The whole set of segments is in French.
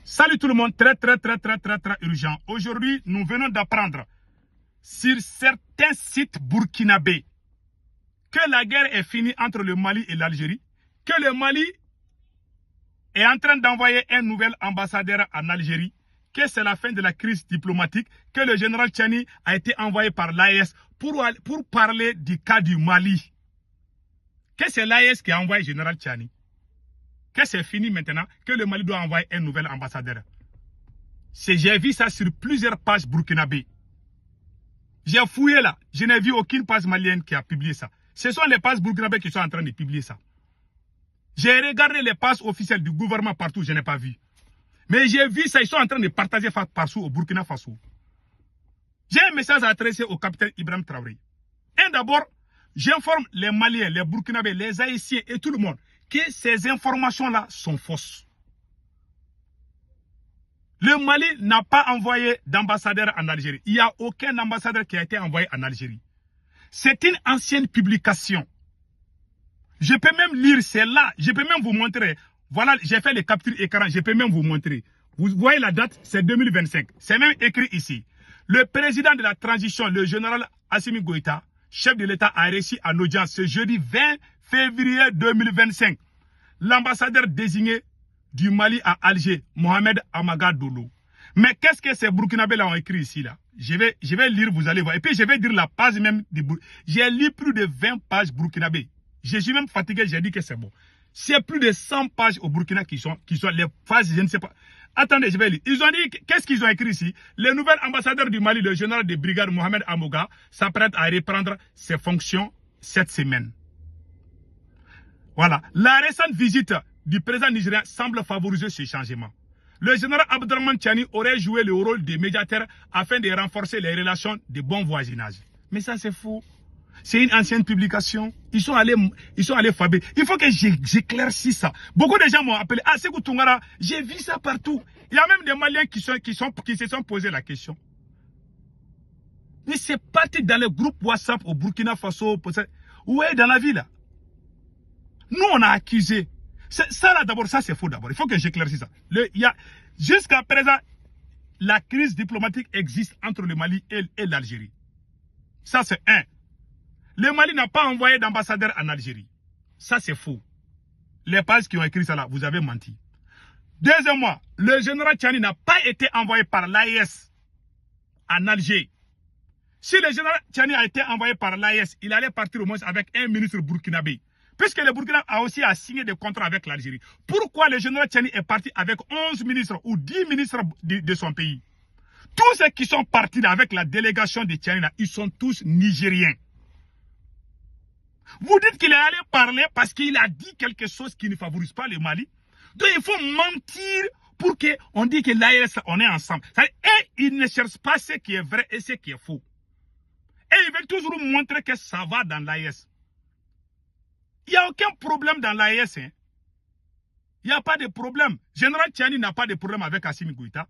Salut tout le monde, très urgent. Aujourd'hui, nous venons d'apprendre sur certains sites burkinabés que la guerre est finie entre le Mali et l'Algérie, que le Mali est en train d'envoyer un nouvel ambassadeur en Algérie, que c'est la fin de la crise diplomatique, que le général Tchani a été envoyé par l'AES pour parler du cas du Mali. Que c'est l'AES qui a envoyé le général Tchani. Que c'est fini maintenant, que le Mali doit envoyer un nouvel ambassadeur. J'ai vu ça sur plusieurs pages burkinabées. J'ai fouillé là, je n'ai vu aucune page malienne qui a publié ça. Ce sont les pages burkinabées qui sont en train de publier ça. J'ai regardé les pages officielles du gouvernement partout, je n'ai pas vu. Mais j'ai vu ça, ils sont en train de partager partout au Burkina Faso. J'ai un message à adresser au capitaine Ibrahim Traoré. D'abord, j'informe les Maliens, les Burkinabés, les Haïtiens et tout le monde que ces informations-là sont fausses. Le Mali n'a pas envoyé d'ambassadeur en Algérie. Il n'y a aucun ambassadeur qui a été envoyé en Algérie. C'est une ancienne publication. Je peux même lire celle-là. Je peux même vous montrer. Voilà, j'ai fait les captures écran. Je peux même vous montrer. Vous voyez la date, c'est 2025. C'est même écrit ici. Le président de la transition, le général Assimi Goïta, chef de l'État, a réussi en audience ce jeudi 20 février 2025. L'ambassadeur désigné du Mali à Alger, Mohamed Amaga Dolo. Mais qu'est-ce que ces Burkinabés-là ont écrit ici là? Je vais lire, vous allez voir. Et puis je vais dire la page même. J'ai lu plus de 20 pages burkinabés. Je suis même fatigué, j'ai dit que c'est bon. C'est plus de 100 pages au Burkina qui sont les pages, je ne sais pas. Attendez, je vais lire. Ils ont dit, qu'est-ce qu'ils ont écrit ici? Le nouvel ambassadeur du Mali, le général de brigade Mohamed Amoga, s'apprête à reprendre ses fonctions cette semaine. Voilà. La récente visite du président nigérien semble favoriser ce changement. Le général Abdrahmane Tchani aurait joué le rôle de médiateur afin de renforcer les relations de bon voisinage. Mais ça, c'est faux. C'est une ancienne publication. Ils sont allés fabriquer. Il faut que j'éclaircisse ça. Beaucoup de gens m'ont appelé. Ah, Sékou Toungara, j'ai vu ça partout. Il y a même des Maliens qui se sont posé la question. Mais c'est parti dans le groupe WhatsApp au Burkina Faso. Ouais, dans la ville. Nous, on a accusé. Ça, là, d'abord, ça, c'est faux d'abord. Il faut que j'éclaircisse ça. Jusqu'à présent, la crise diplomatique existe entre le Mali et l'Algérie. Ça, c'est un. Le Mali n'a pas envoyé d'ambassadeur en Algérie. Ça, c'est faux. Les pages qui ont écrit ça là, vous avez menti. Deuxièmement, le général Tchani n'a pas été envoyé par l'AES en Algérie. Si le général Tchani a été envoyé par l'AES, il allait partir au moins avec un ministre burkinabé. Puisque le Burkina a aussi signé des contrats avec l'Algérie. Pourquoi le général Tchani est parti avec 11 ministres ou 10 ministres de son pays? Tous ceux qui sont partis là avec la délégation de Tchani là, ils sont tous nigériens. Vous dites qu'il est allé parler parce qu'il a dit quelque chose qui ne favorise pas le Mali. Donc il faut mentir pour qu'on dise que l'AES, on est ensemble. Et ils ne cherchent pas ce qui est vrai et ce qui est faux. Et ils veulent toujours montrer que ça va dans l'AES. Il n'y a aucun problème dans l'AES. Hein. Il n'y a pas de problème. Général Tchani n'a pas de problème avec Assimi Goïta.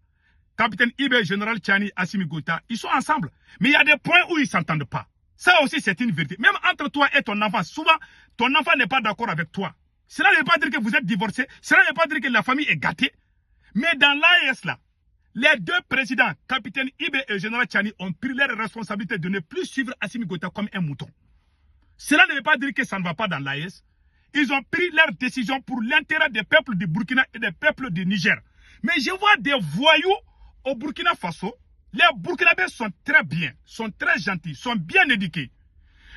Capitaine Ibe, Général Tchani, Assimi Goïta, ils sont ensemble. Mais il y a des points où ils ne s'entendent pas. Ça aussi, c'est une vérité. Même entre toi et ton enfant, souvent, ton enfant n'est pas d'accord avec toi. Cela ne veut pas dire que vous êtes divorcé. Cela ne veut pas dire que la famille est gâtée. Mais dans l'AES, là, les deux présidents, Capitaine Ibe et Général Tchani, ont pris leur responsabilité de ne plus suivre Assimi Goïta comme un mouton. Cela ne veut pas dire que ça ne va pas dans l'AES. Ils ont pris leur décision pour l'intérêt des peuples du Burkina et des peuples du Niger. Mais je vois des voyous au Burkina Faso. Les Burkinabés sont très bien, sont très gentils, sont bien éduqués.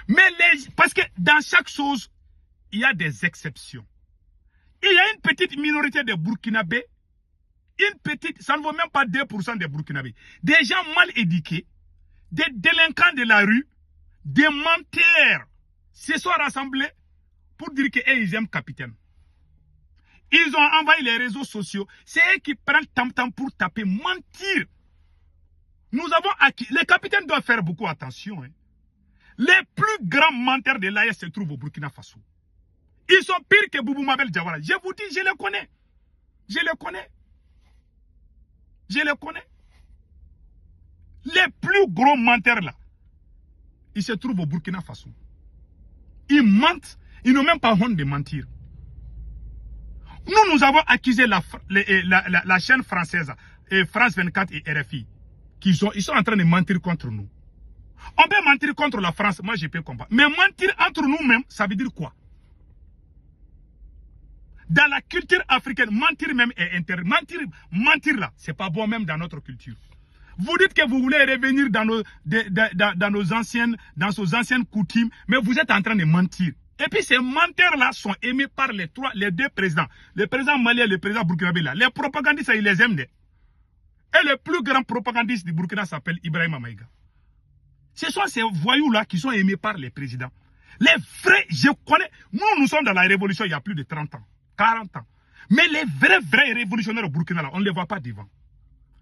Mais parce que dans chaque chose, il y a des exceptions. Il y a une petite minorité de Burkinabés, ça ne vaut même pas 2% des Burkinabés. Des gens mal éduqués, des délinquants de la rue, des menteurs se sont rassemblés pour dire qu'ils aiment capitaine. Ils ont envahi les réseaux sociaux. C'est eux qui prennent tam-tam pour taper, mentir. Nous avons acquis. Les capitaines doivent faire beaucoup attention. Hein. Les plus grands menteurs de l'AES se trouvent au Burkina Faso. Ils sont pires que Boubou Mabel Diawara. Je vous dis, je les connais. Je les connais. Je les connais. Les plus gros menteurs là, ils se trouvent au Burkina Faso. Ils mentent. Ils n'ont même pas honte de mentir. Nous avons accusé la chaîne française, France 24 et RFI, ils sont en train de mentir contre nous. On peut mentir contre la France, moi je peux comprendre. Mais mentir entre nous-mêmes, ça veut dire quoi? Dans la culture africaine, mentir même est interdit. Mentir là, c'est pas bon même dans notre culture. Vous dites que vous voulez revenir dans nos anciennes coutumes, mais vous êtes en train de mentir. Et puis ces menteurs-là sont aimés par les deux présidents. Le président malien et le président burkinabé là. Les propagandistes, ils les aiment. Et le plus grand propagandiste du Burkina s'appelle Ibrahima Maïga. Ce sont ces voyous-là qui sont aimés par les présidents. Les vrais, je connais, nous sommes dans la révolution il y a plus de 30 ans, 40 ans. Mais les vrais révolutionnaires au Burkina là, on ne les voit pas devant.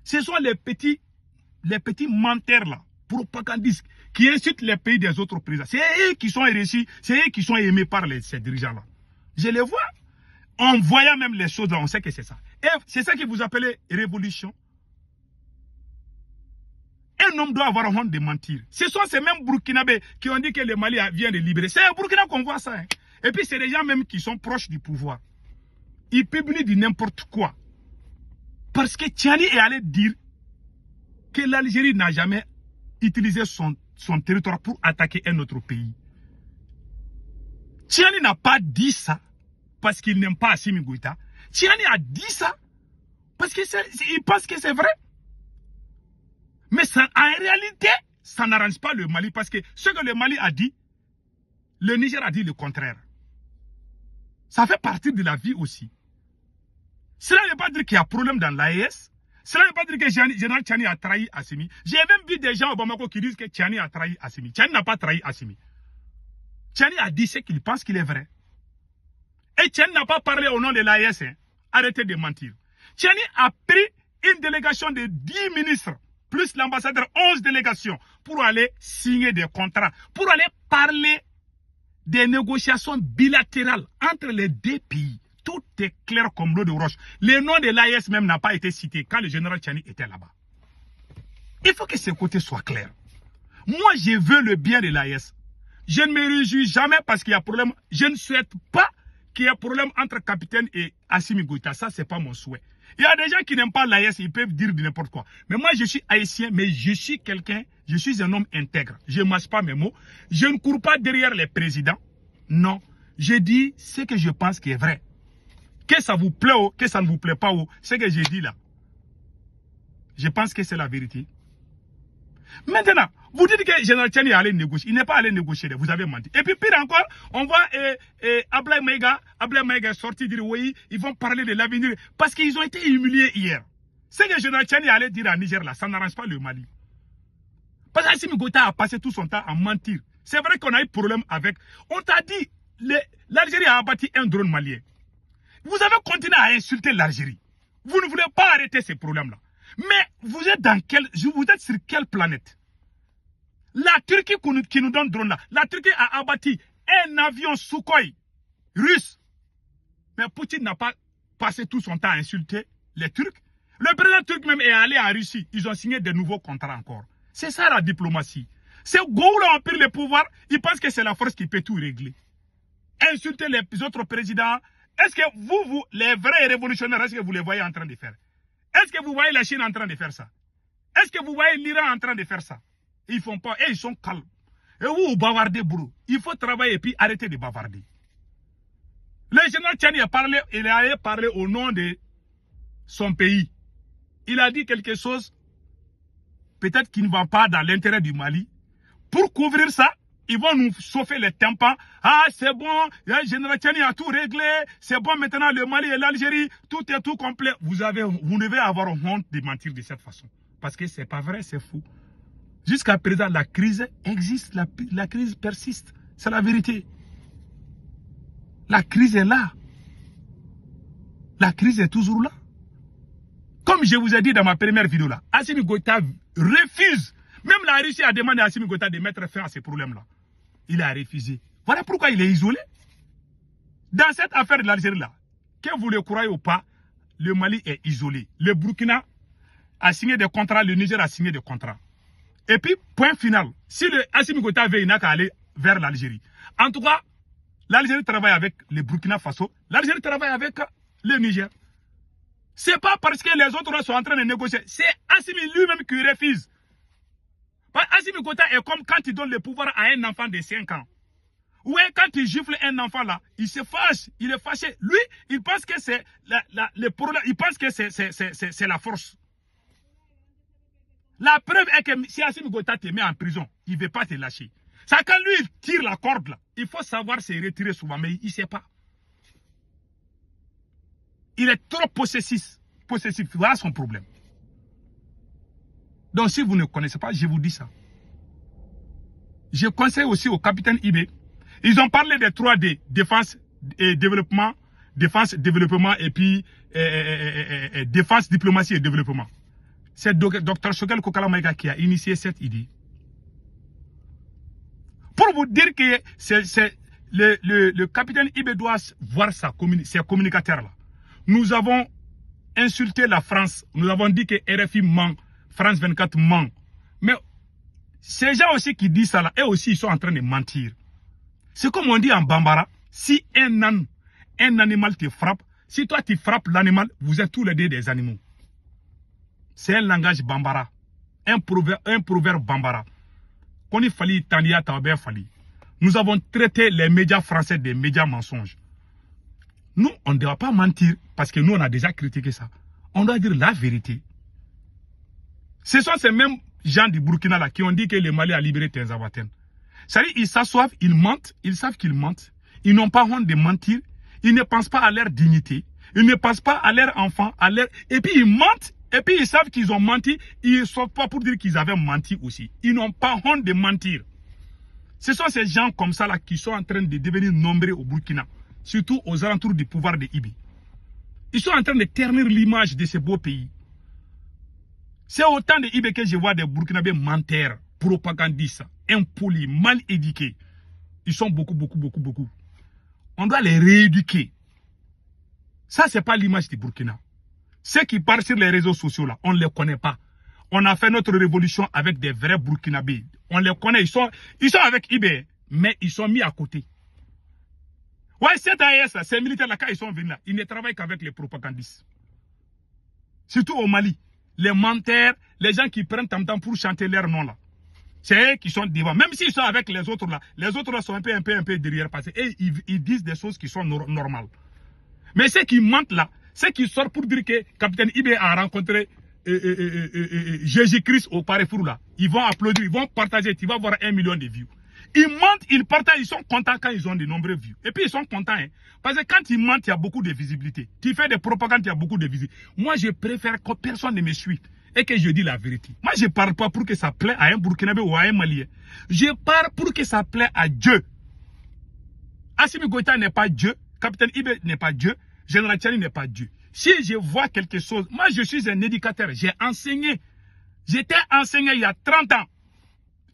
Ce sont les petits menteurs là, propagandistes, qui incitent les pays des autres présidents. C'est eux qui sont réussis, c'est eux qui sont aimés par ces dirigeants-là. Je les vois. En voyant même les choses là, on sait que c'est ça. Et c'est ça que vous appelez révolution. Un homme doit avoir honte de mentir. Ce sont ces mêmes Burkinabés qui ont dit que le Mali vient de libérer. C'est au Burkina qu'on voit ça. Hein. Et puis c'est des gens même qui sont proches du pouvoir. Ils publient du n'importe quoi. Parce que Tchani est allé dire que l'Algérie n'a jamais utilisé son territoire pour attaquer un autre pays. Tchani n'a pas dit ça parce qu'il n'aime pas Assimi Goïta. Tchani a dit ça parce qu'il pense que c'est vrai. Mais ça, en réalité, ça n'arrange pas le Mali parce que ce que le Mali a dit, le Niger a dit le contraire. Ça fait partie de la vie aussi. Cela ne veut pas dire qu'il y a problème dans l'AES. Cela ne veut pas dire que Général Tchani a trahi Assimi. J'ai même vu des gens au Bamako qui disent que Tchani a trahi Assimi. Tchani n'a pas trahi Assimi. Tchani a dit ce qu'il pense qu'il est vrai. Et Tchani n'a pas parlé au nom de l'AES. Hein. Arrêtez de mentir. Tchani a pris une délégation de 10 ministres, plus l'ambassadeur, 11 délégations, pour aller signer des contrats, pour aller parler des négociations bilatérales entre les deux pays. Tout est clair comme l'eau de roche. Le nom de l'AES même n'a pas été cité quand le général Tchani était là-bas. Il faut que ce côté soit clair. Moi, je veux le bien de l'AES. Je ne me réjouis jamais parce qu'il y a problème. Je ne souhaite pas qu'il y ait problème entre capitaine et Assimi Goïta. Ça, ce n'est pas mon souhait. Il y a des gens qui n'aiment pas l'AES, ils peuvent dire n'importe quoi. Mais moi, je suis haïtien, mais je suis quelqu'un, je suis un homme intègre. Je ne mâche pas mes mots. Je ne cours pas derrière les présidents. Non. Je dis ce que je pense qui est vrai. Que ça vous plaît ou que ça ne vous plaît pas, ce que j'ai dit là. Je pense que c'est la vérité. Maintenant, vous dites que le général Tchani est allé négocier. Il n'est pas allé négocier, vous avez menti. Et puis pire encore, on voit Ablaye Maïga est sorti dire oui, ils vont parler de l'avenir. Parce qu'ils ont été humiliés hier. Ce que le général Tchani allait dire à Niger là, ça n'arrange pas le Mali. Parce qu'Assimi Goïta a passé tout son temps à mentir. C'est vrai qu'on a eu problème avec. On t'a dit, l'Algérie a abattu un drone malien. Vous avez continué à insulter l'Algérie. Vous ne voulez pas arrêter ces problèmes-là. Mais vous êtes sur quelle planète? La Turquie qui nous donne drone là. La Turquie a abattu un avion Sukhoi russe. Mais Poutine n'a pas passé tout son temps à insulter les Turcs. Le président turc même est allé en Russie. Ils ont signé de nouveaux contrats encore. C'est ça la diplomatie. C'est Goula empire le pouvoir. Ils pensent que c'est la force qui peut tout régler. Insulter les autres présidents. Est-ce que vous, les vrais révolutionnaires, est-ce que vous les voyez en train de faire? Est-ce que vous voyez la Chine en train de faire ça? Est-ce que vous voyez l'Iran en train de faire ça? Ils font pas, et ils sont calmes. Et vous bavardez, bourreau. Il faut travailler et puis arrêter de bavarder. Le général Tchani il a allé parler au nom de son pays. Il a dit quelque chose, peut-être qui ne va pas dans l'intérêt du Mali. Pour couvrir ça, ils vont nous chauffer les tympans. Ah, c'est bon, le général Tchani a tout réglé. C'est bon, maintenant le Mali et l'Algérie, tout est tout complet. Vous devez avoir honte de mentir de cette façon. Parce que c'est pas vrai, c'est fou. Jusqu'à présent, la crise existe, la crise persiste. C'est la vérité. La crise est là. La crise est toujours là. Comme je vous ai dit dans ma première vidéo là, Assimi Goïta refuse. Même la Russie a demandé à Assimi Goïta de mettre fin à ces problèmes-là. Il a refusé. Voilà pourquoi il est isolé. Dans cette affaire de l'Algérie là, que vous le croyez ou pas, le Mali est isolé. Le Burkina a signé des contrats, le Niger a signé des contrats. Et puis, point final, si le Assimi Goïta veut, il n'a qu'à aller vers l'Algérie. En tout cas, l'Algérie travaille avec le Burkina Faso, l'Algérie travaille avec le Niger. C'est pas parce que les autres sont en train de négocier. C'est Assimi lui-même qui refuse. Assimi Goïta est comme quand il donne le pouvoir à un enfant de 5 ans. Ouais, quand il gifle un enfant là, il se fâche, il est fâché. Lui, il pense que c'est le problème, il pense que c'est la force. La preuve est que si Assimi Goïta te met en prison, il ne veut pas te lâcher. Ça, quand lui, il tire la corde là, il faut savoir se retirer souvent, mais il ne sait pas. Il est trop possessif. Voilà son problème. Donc, si vous ne connaissez pas, je vous dis ça. Je conseille aussi au capitaine Ibé. Ils ont parlé des 3D, défense et développement, et puis défense, diplomatie et développement. C'est Dr Choguel Kokala Maïga qui a initié cette idée. Pour vous dire que le capitaine Ibé doit voir ses communicateurs là. Nous avons insulté la France. Nous avons dit que RFI ment, France 24 ment. Mais ces gens aussi qui disent ça là, eux aussi ils sont en train de mentir. C'est comme on dit en Bambara, si un animal te frappe, si toi tu frappes l'animal, vous êtes tous les deux des animaux. C'est un langage Bambara, un proverbe Bambara. Nous avons traité les médias français des médias mensonges. Nous, on ne doit pas mentir parce que nous, on a déjà critiqué ça. On doit dire la vérité. Ce sont ces mêmes gens du Burkina là qui ont dit que le Mali a libéré Tenzawaten. C'est-à-dire, ils s'assoivent, ils mentent, ils savent qu'ils mentent. Ils n'ont pas honte de mentir. Ils ne pensent pas à leur dignité. Ils ne pensent pas à leurs enfants, et puis ils mentent. Et puis ils savent qu'ils ont menti. Ils ne sont pas pour dire qu'ils avaient menti aussi. Ils n'ont pas honte de mentir. Ce sont ces gens comme ça là qui sont en train de devenir nombreux au Burkina. Surtout aux alentours du pouvoir de Ibi. Ils sont en train de ternir l'image de ce beau pays. C'est autant de Ibi que je vois des Burkinabés menteurs, propagandistes, impolis, mal éduqués. Ils sont beaucoup. On doit les rééduquer. Ça, c'est pas l'image du Burkina. Ceux qui parlent sur les réseaux sociaux, là, on ne les connaît pas. On a fait notre révolution avec des vrais Burkinabés. On les connaît. Ils sont avec Ibi, mais ils sont mis à côté. Ouais, cette AES, ces militaires-là, quand ils sont venus là, ils ne travaillent qu'avec les propagandistes. Surtout au Mali. Les menteurs, les gens qui prennent tam-tam pour chanter leur nom là. C'est eux qui sont devant. Même s'ils sont avec les autres là sont un peu derrière passé. Et ils disent des choses qui sont normales. Mais ceux qui mentent là, ceux qui sortent pour dire que Capitaine Ibé a rencontré Jésus-Christ au Parefour là, ils vont applaudir, ils vont partager, tu vas voir 1 million de vues. Ils mentent, ils partagent, ils sont contents quand ils ont de nombreux vues. Et puis ils sont contents, hein, parce que quand ils mentent, il y a beaucoup de visibilité. Tu fais des propagandes, il y a beaucoup de visibilité. Moi, je préfère que personne ne me suive et que je dis la vérité. Moi, je ne parle pas pour que ça plaît à un Burkinabé ou à un Malien. Je parle pour que ça plaît à Dieu. Assimi Goïta n'est pas Dieu, Capitaine Ibé n'est pas Dieu, Général Tchani n'est pas Dieu. Si je vois quelque chose, moi, je suis un éducateur, j'ai enseigné. J'étais enseignant il y a 30 ans.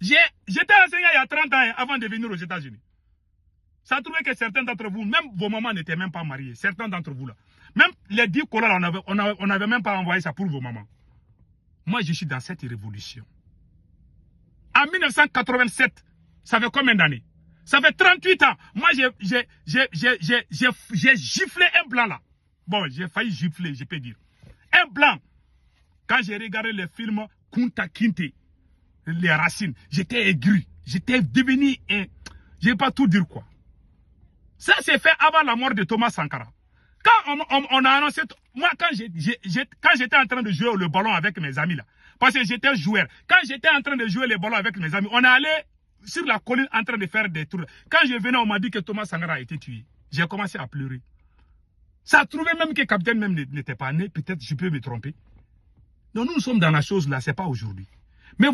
J'étais enseignant il y a 30 ans hein, avant de venir aux États-Unis. Ça a trouvé que certains d'entre vous, même vos mamans n'étaient même pas mariées. Certains d'entre vous là. Même les 10 colons, on n'avait même pas envoyé ça pour vos mamans. Moi, je suis dans cette révolution. En 1987, ça fait combien d'années? Ça fait 38 ans. Moi, j'ai giflé un blanc là. Bon, j'ai failli gifler, je peux dire. Un blanc. Quand j'ai regardé le film Kunta Kinte, les racines, j'étais aigri. J'étais devenu un... Je ne vais pas tout dire quoi. Ça s'est fait avant la mort de Thomas Sankara. Quand on a annoncé... Moi, quand j'étais en train de jouer le ballon avec mes amis là, parce que j'étais joueur. Quand j'étais en train de jouer le ballon avec mes amis, on est allé sur la colline en train de faire des tours. Quand je venais, on m'a dit que Thomas Sankara a été tué. J'ai commencé à pleurer. Ça a trouvé même que le capitaine même n'était pas né. Peut-être je peux me tromper. Donc nous sommes dans la chose là, c'est pas aujourd'hui. Mais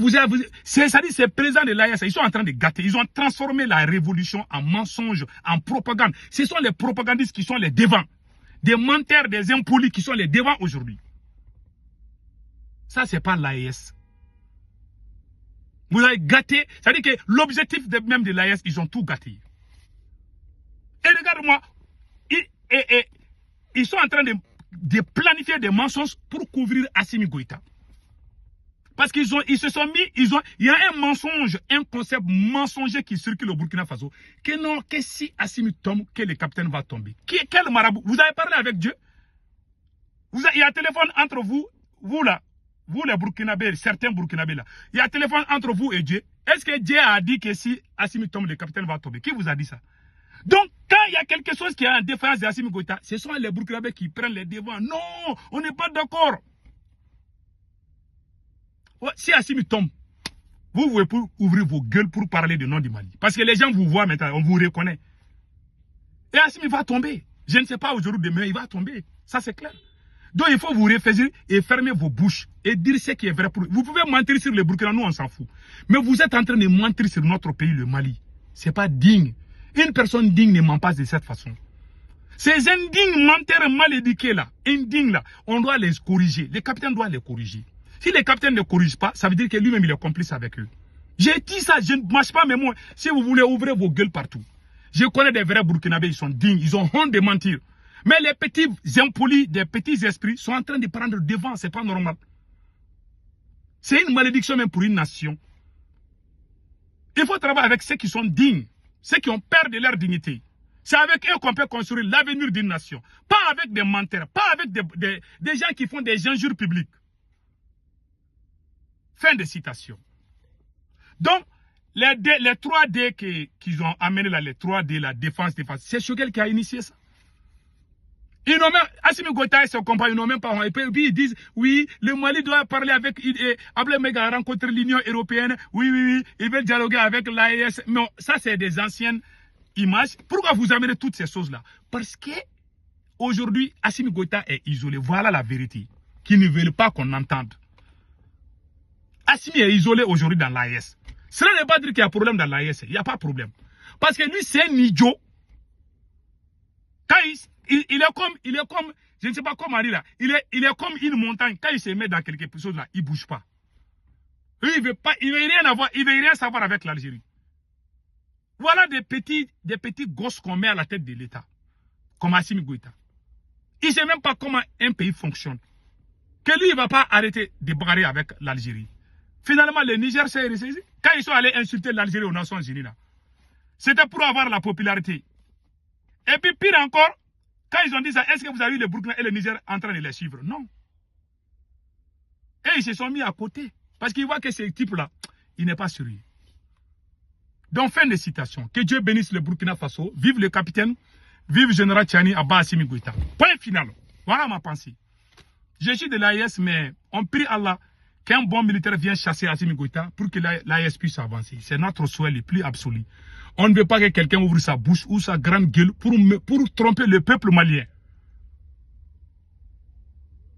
c'est présent de l'AES, ils sont en train de gâter. Ils ont transformé la révolution en mensonge, en propagande. Ce sont les propagandistes qui sont les devants. Des menteurs, des impolis qui sont les devants aujourd'hui. Ça, c'est pas l'AES. Vous avez gâté. C'est-à-dire que l'objectif même de l'AES, ils ont tout gâté. Et regarde-moi, ils sont en train de planifier des mensonges pour couvrir Assimi Goïta. Parce qu'ils se sont mis, il y a un mensonge, un concept mensonger qui circule au Burkina Faso. Que non, que si Assimi tombe, que le capitaine va tomber. Quel marabout? Vous avez parlé avec Dieu? Il y a un téléphone entre vous, vous les Burkinabés, certains Burkinabés là. Il y a un téléphone entre vous et Dieu. Est-ce que Dieu a dit que si Assimi tombe, le capitaine va tomber? Qui vous a dit ça? Donc, quand il y a quelque chose qui est en défense d'Assimi Goïta, ce sont les Burkinabés qui prennent les devants. Non, on n'est pas d'accord. Ouais, si Assimi tombe, vous pouvez ouvrir vos gueules pour parler du nom du Mali. Parce que les gens vous voient maintenant, on vous reconnaît. Et Assimi va tomber. Je ne sais pas aujourd'hui, demain, il va tomber. Ça, c'est clair. Donc, il faut vous réfléchir et fermer vos bouches et dire ce qui est vrai pour vous. Vous pouvez mentir sur les Burkina, nous, on s'en fout. Mais vous êtes en train de mentir sur notre pays, le Mali. Ce n'est pas digne. Une personne digne ne ment pas de cette façon. Ces indignes menteurs mal éduqués là, indignes là, on doit les corriger. Les capitaines doivent les corriger. Si les capitaines ne corrigent pas, ça veut dire que lui-même il est complice avec eux. J'ai dit ça, je ne marche pas, mais moi, si vous voulez ouvrir vos gueules partout. Je connais des vrais Burkinabés, ils sont dignes, ils ont honte de mentir. Mais les petits impolis, des petits esprits sont en train de prendre devant, c'est pas normal. C'est une malédiction même pour une nation. Il faut travailler avec ceux qui sont dignes, ceux qui ont peur de leur dignité. C'est avec eux qu'on peut construire l'avenir d'une nation. Pas avec des menteurs, pas avec des gens qui font des injures publiques. Fin de citation. Donc, les 3D qu'ils ont amené là, les 3D, la défense, c'est Choguel qui a initié ça. Ils n'ont même, Assimi Goïta et ses compagnons, ils n'ont même pas, et puis ils disent, oui, le Mali doit parler avec, Ablé Mega a rencontré l'Union européenne, oui, ils veulent dialoguer avec l'AES. Non, ça c'est des anciennes images. Pourquoi vous amenez toutes ces choses-là? Parce que, aujourd'hui, Assimi Goïta est isolé. Voilà la vérité. Qui ne veulent pas qu'on entende. Assimi est isolé aujourd'hui dans l'AES. Cela ne veut pas dire qu'il y a problème dans l'AES. Il n'y a pas de problème. Parce que lui, c'est un idiot. Quand il est comme, je ne sais pas comment dire là, il est comme une montagne. Quand il se met dans quelque chose là, il ne bouge pas. Lui, il ne veut rien avoir, il ne veut rien savoir avec l'Algérie. Voilà des petits gosses qu'on met à la tête de l'État. Comme Assimi Goïta. Il ne sait même pas comment un pays fonctionne. Que lui, il ne va pas arrêter de barrer avec l'Algérie. Finalement, le Niger s'est ressaisi. Quand ils sont allés insulter l'Algérie aux Nations Unies, c'était pour avoir la popularité. Et puis, pire encore, quand ils ont dit ça, est-ce que vous avez vu le Burkina et le Niger en train de les suivre? Non. Et ils se sont mis à côté. Parce qu'ils voient que ce type-là, il n'est pas sérieux. Donc, fin de citation. Que Dieu bénisse le Burkina Faso. Vive le capitaine. Vive le général Tchani Abba Assimi Goïta. Point final. Voilà ma pensée. Je suis de l'AES, mais on prie Allah qu'un bon militaire vienne chasser Assimi Goïta pour que l'AES puisse avancer. C'est notre souhait le plus absolu. On ne veut pas que quelqu'un ouvre sa bouche ou sa grande gueule pour tromper le peuple malien.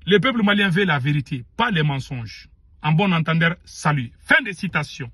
Le peuple malien veut la vérité, pas les mensonges. En bon entendeur, salut. Fin de citation.